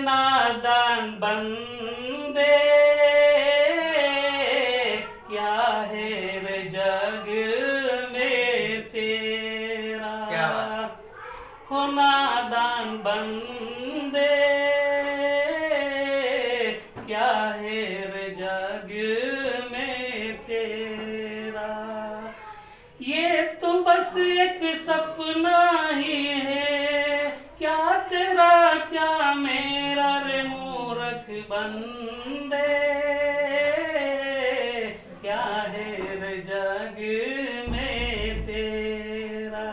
नादान बंदे क्या है रे जग में तेरा। क्या बात। हो नादान बंदे क्या है रे जग में तेरा। ये तो बस एक सपना ही है, क्या तेरा क्या मेरा रे मूर्ख बंदे क्या है रे जग में तेरा।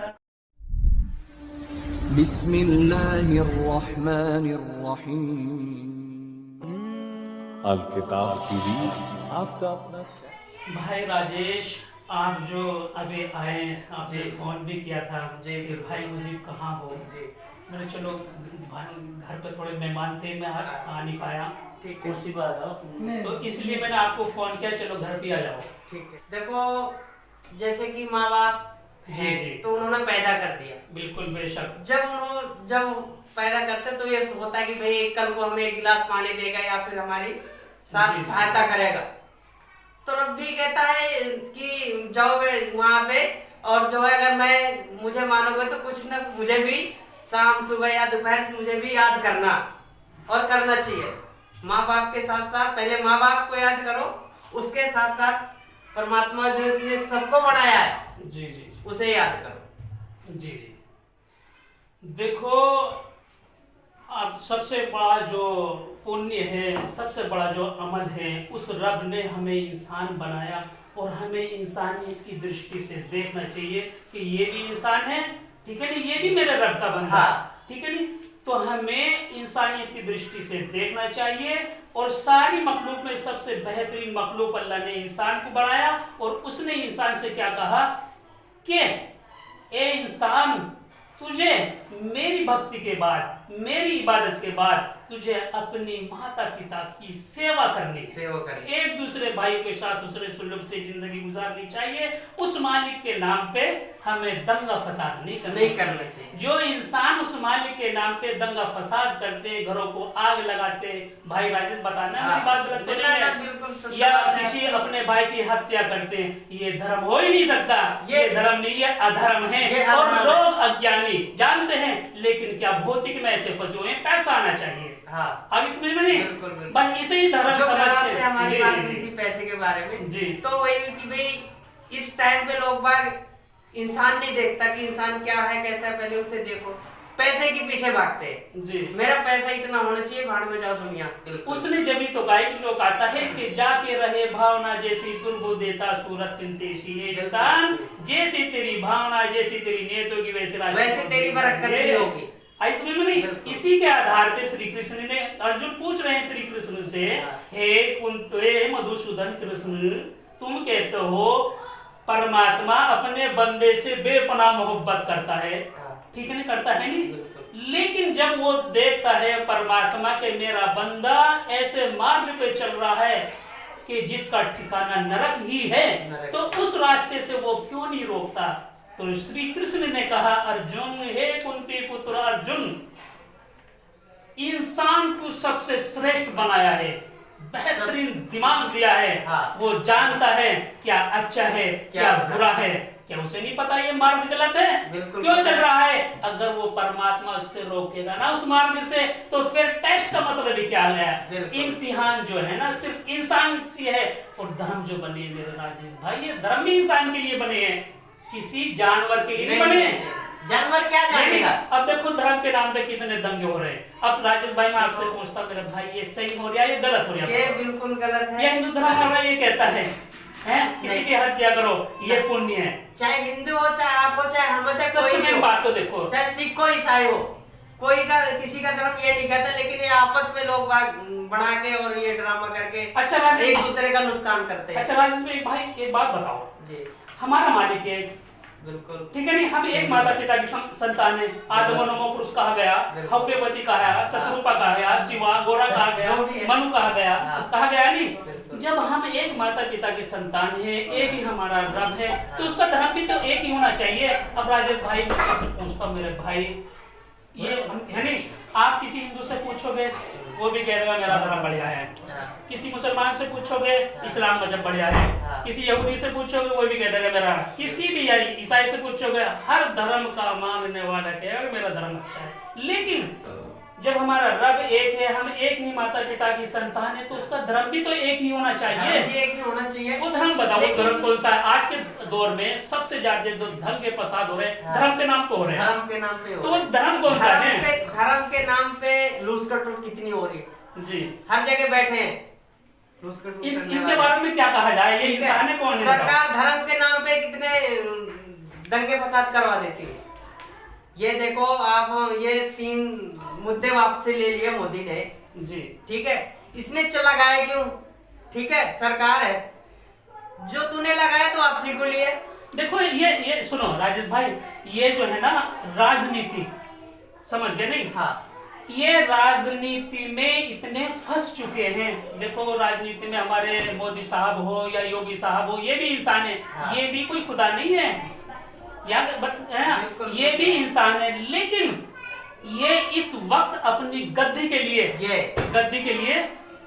बिस्मिल्लाहिर्रहमानिर्रहीम। अलकिताब टीवी आपका अपना भाई राजेश, आप जो अभी आए, आपने फोन भी किया था जी, कि भाई मुझे कहाँ हो। जी मैंने चलो घर पे थोड़े मेहमान थे, मैं आ नहीं पाया, ठीक है। कुर्सी पर आ जाओ, तो इसलिए मैंने आपको फोन किया, चलो घर पे आ जाओ। ठीक है। देखो जैसे कि माँ बाप जी जी तो उन्होंने पैदा कर दिया। बिल्कुल बेशक। जब पैदा करते तो ये होता है कि भाई कल को हमें एक गिलास पानी देगा या फिर हमारी साथ जी। सहायता करेगा। तो रब्बी कहता है कि जाओ वहाँ पे और जो है अगर मैं मुझे मानोगे तो कुछ न मुझे भी शाम सुबह या दोपहर मुझे भी याद करना और करना चाहिए। माँ बाप के साथ साथ पहले माँ बाप को याद करो, उसके साथ साथ परमात्मा जो इसने सबको बनाया है जी जी उसे याद करो। जी जी देखो, अब सबसे बड़ा जो पुण्य है, सबसे बड़ा जो अमल है, उस रब ने हमें इंसान बनाया और हमें इंसानियत की दृष्टि से देखना चाहिए कि ये भी इंसान है, ठीक है नहीं, ये भी मेरे रब का बंदा है, ठीक है नहीं। तो हमें इंसानियत की दृष्टि से देखना चाहिए और सारी मखलूक में सबसे बेहतरीन मखलूक अल्लाह ने इंसान को बनाया और उसने इंसान से क्या कहा कि ए इंसान, तुझे मेरी भक्ति के बाद, मेरी इबादत के बाद तुझे अपनी माता पिता की सेवा करनी, एक दूसरे भाई के साथ उसने सुलूक से जिंदगी गुजारनी चाहिए। उस मालिक के नाम पे हमें दंगा फसाद नहीं करना चाहिए। जो इंसान उस मालिक के नाम पे दंगा फसाद करते, घरों को आग लगाते, भाई राजेश बताना मेरी बात गलत तो नहीं है, या किसी अपने भाई की हत्या करते, ये धर्म हो ही नहीं सकता। ये धर्म नहीं है, अधर्म है। और लोग अज्ञानी जानते हैं लेकिन क्या भौतिक में ऐसे फंसे हुए हैं, पैसा आना चाहिए। अब इसमें मैंने बस इसे ही धर्म समझते हैं। हमारी बात हुई थी पैसे के बारे में जी, तो वही कि भाई इस टाइम पे लोग बाग इंसान नहीं देखता कि इंसान क्या है कैसा है, पहले उसे देखो, पैसे के पीछे भागते हैं जी। मेरा पैसा इतना होना चाहिए, भाड़ में जाओ दुनिया। उसने जब तो गाइड लोग आता है कि जाके रहे भावना जैसी तुर्बो देता सूरत तिंतेशी, इंसान जैसी तेरी भावना, जैसी तेरी नियत होगी वैसे तेरी बरकत भी होगी। इसमें नहीं, इसी के आधार पे श्री कृष्ण ने, अर्जुन पूछ रहे हैं श्री कृष्ण से, हे मधुसूदन कृष्ण, तुम कहते हो परमात्मा अपने बंदे से बेपनाह मोहब्बत करता है, ठीक है नहीं, करता है नहीं, लेकिन जब वो देखता है परमात्मा के मेरा बंदा ऐसे मार्ग पे चल रहा है कि जिसका ठिकाना नरक ही है, तो उस रास्ते से वो क्यों नहीं रोकता। तो श्री कृष्ण ने कहा, अर्जुन, हे कुंती पुत्र अर्जुन, इंसान को सबसे श्रेष्ठ बनाया है, बेहतरीन दिमाग दिया है, वो जानता है क्या अच्छा है क्या बुरा है। क्या उसे नहीं पता ये मार्ग गलत है, क्यों चल रहा है? अगर वो परमात्मा उससे रोकेगा ना उस मार्ग से, तो फिर टेस्ट का मतलब ही क्या है? इम्तिहान जो है ना सिर्फ इंसान से है। और धर्म जो बने मेरे राजेश भाई, ये धर्म भी इंसान के लिए बने हैं, किसी जानवर के लिए नहीं बने। जानवर क्या जानेगा? अब देखो धर्म के नाम पे कितने दंगे हो रहे हैं। अब राजेश भाई मैं आपसे पूछता, मेरे भाई ये सही हो रहा है ये गलत हो रहा है? ये बिल्कुल गलत है। ये हिंदू धर्म हमारा ये कहता है किसी की हत्या करो ये पुण्य है, चाहे हिंदू हो, चाहे आप हो, चाहे हम हो, चाहे कोई भी बात तो देखो, चाहे सिख हो ईसाई हो, कोई का किसी का धर्म ये नहीं कहता, लेकिन ये आपस में लोग बना के और ये ड्रामा करके अच्छा एक दूसरे का नुकसान करते हैं। अच्छा राजेश भाई एक बात बताओ जी, हमारा मालिक है बिल्कुल ठीक है नहीं, हम एक माता पिता की संतान है। आदम नमो पुरुष कहा गया, हव्यवती कहा गया, शत्रुपा कहा गया, शिवा गोरा कहा गया, मनु कहा गया नहीं। जब हम एक माता पिता की संतान है, एक ही हमारा रब है, तो उसका धर्म भी तो एक ही होना चाहिए। अब राजेश भाई मैं आपसे पूछता हूँ मेरे भाई, ये है नहीं, आप किसी हिंदू से पूछोगे वो भी कह देगा मेरा धर्म बढ़िया है। किसी मुसलमान से पूछोगे इस्लाम मजहब बढ़िया है, किसी यहूदी से पूछोगे वो भी कह देगा मेरा, किसी भी ईसाई से पूछोगे हर धर्म का मानने वाला कहेगा मेरा धर्म अच्छा है। लेकिन जब हमारा रब एक है, हम एक ही माता पिता की संतान है, तो उसका धर्म भी तो एक ही होना चाहिए। एक ही होना चाहिए। वो धर्म बताओ, धर्म कौन सा है? आज के दौर में सबसे ज्यादा जो धर्म के फसाद हो रहे हैं धर्म के नाम पे हो रहे हैं। धर्म के नाम पे तो वो धर्म कौन सा है? धर्म के नाम पे लूज कटोट कितनी हो रही है जी, हर जगह बैठे हैं इनके बारे में क्या कहा जाए? ये इंसान है कौन है? सरकार धर्म के नाम पे कितने दंगे फसाद करवा देती है। ये देखो आप, ये 3 मुद्दे वापसी ले लिए मोदी ने जी, ठीक है, इसने लगाया क्यों? ठीक है, सरकार है जो तूने लगाया तो वापसी को लिए। देखो ये सुनो राजेश भाई, ये जो है ना राजनीति, समझ गए नहीं? हाँ, ये राजनीति में इतने फंस चुके हैं। देखो राजनीति में हमारे मोदी साहब हो या योगी साहब हो, ये भी इंसान है। हाँ। ये भी कोई खुदा नहीं है, ये भी इंसान है। लेकिन ये इस वक्त अपनी गद्दी के लिए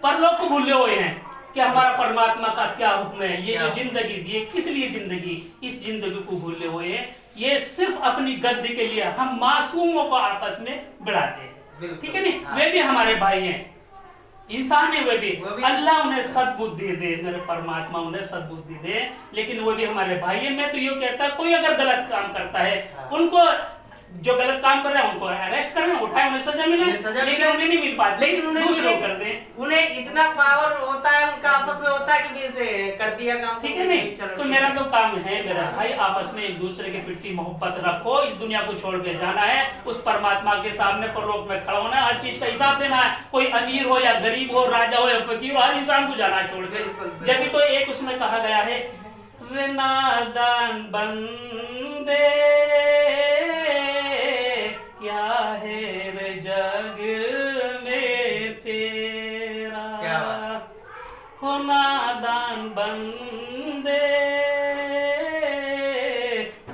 परलोक को भूले हुए हैं कि हमारा परमात्मा का क्या हुक्म है। ये जो जिंदगी दी है, किस लिए जिंदगी, इस जिंदगी को भूले हुए हैं। ये सिर्फ अपनी गद्दी के लिए हम मासूमों को आपस में भिड़ाते हैं, ठीक है नहीं? हाँ। वे भी हमारे भाई हैं, इंसान है वे भी। अल्लाह उन्हें सद्बुद्धि दे, मेरे परमात्मा उन्हें सद्बुद्धि दे, लेकिन वो भी हमारे भाई है। मैं तो ये कहता, कोई अगर गलत काम करता है उनको, जो गलत काम कर रहे हैं उनको अरेस्ट करें, उठाए, उन्हें सजा मिले, लेकिन उन्हें नहीं मिल पाती, लेकिन दूसरे को कर दें। उन्हें इतना पावर होता है, उनका आपस में होता है कि इसे कर दिया काम, ठीक है नहीं? तो मेरा तो काम है मेरा भाई, आपस में एक दूसरे के प्रति मोहब्बत रखो। इस दुनिया को छोड़ के जाना है, उस परमात्मा के सामने परलोक में खड़ा होना है, हर चीज का हिसाब देना है। कोई अमीर हो या गरीब हो, राजा हो या फकीर हो, हर इंसान को जाना है छोड़ के। जब भी तो एक उसमें कहा गया है, वे नादान बंदे क्या है रे जग में तेरा, हो नादान बंदे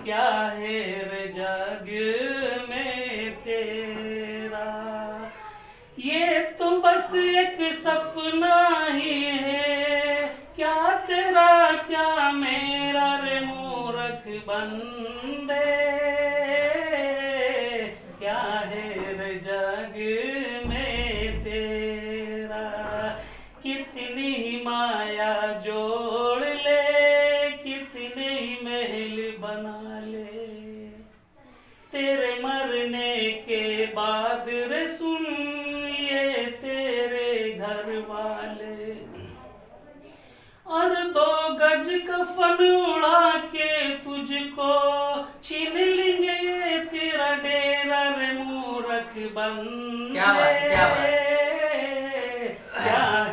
क्या है रे जग में तेरा। ये तो बस एक सपना ही है, क्या तेरा क्या मेरा रे मूर्ख बंदे, क्या है रे जग में तेरा। कितनी ही माया जोड़ ले, कितने ही महल बना ले, तेरे मरने के बाद रे सुन ये तेरे घर वाले, और 2 गज कफन उड़ा के तुझको छीन लेंगे ये तेरा डेरा रे मूर्ख बंदे। क्या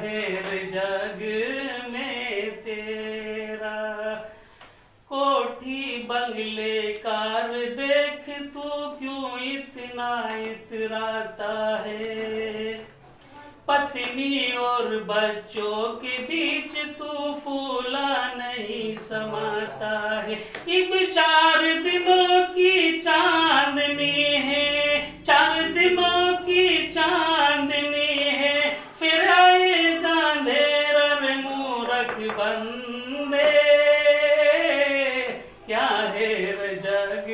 है रे जग में तेरा। कोठी बंगले कार देख तू क्यों इतना इतराता है, पत्नी और बच्चों के बीच तू फूला नहीं समाता है। इब 4 दिनों की चांदनी है, 4 दिनों की चांदनी है, फिर आएगा अंधेरा रे मूर्ख बंदे, क्या है रे जग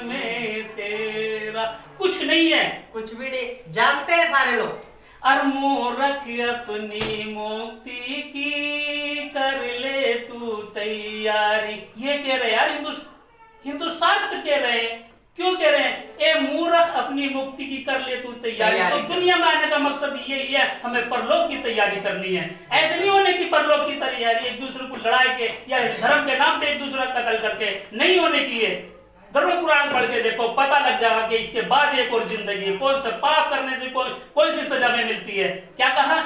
में तेरा। कुछ नहीं है, कुछ भी नहीं जानते हैं सारे लोग। और मूर्ख अपनी मुक्ति की कर ले तू तैयारी। ये कह रहे यार, हिंदू शास्त्र कह रहे हैं। क्यों कह रहे हैं? ए मूर्ख अपनी मुक्ति की कर ले तू तैयारी। तो दुनिया में आने का मकसद ये ही है, हमें परलोक की तैयारी करनी है। ऐसे नहीं होने की परलोक की तैयारी एक दूसरे को लड़ाई के या धर्म के नाम पे एक दूसरे का कत्ल करके नहीं होने की है। धर्म पुराण पढ़ के देखो, पता लग जाएगा कि इसके बाद एक और जिंदगी है। कौन सा पाप करने से कौन सी सजा में मिलती है। क्या कहा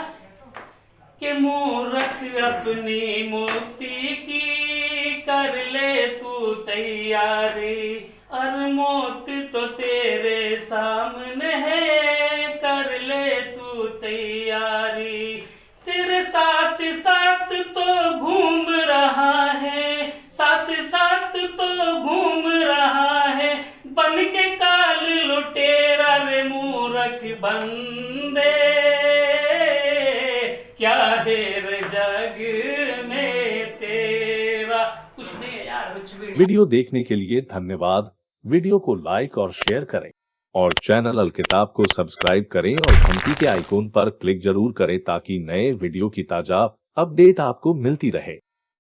कि मूर्ख अपनी मुक्ति की कर ले तू तैयारी, और मौत तो तेरे सामने है, कर ले तू तैयारी। तेरे साथ साथ तो घूम रहा है, साथ साथ तो घूम रहा है, बन के काल लुटेरा रे मूर्ख बंदे, दे रे जग में तेरा। कुछ नहीं है यार, कुछ भी नहीं। वीडियो देखने के लिए धन्यवाद। वीडियो को लाइक और शेयर करें और चैनल अलकिताब को सब्सक्राइब करें और घंटी के आइकॉन पर क्लिक जरूर करें ताकि नए वीडियो की ताजा अपडेट आपको मिलती रहे।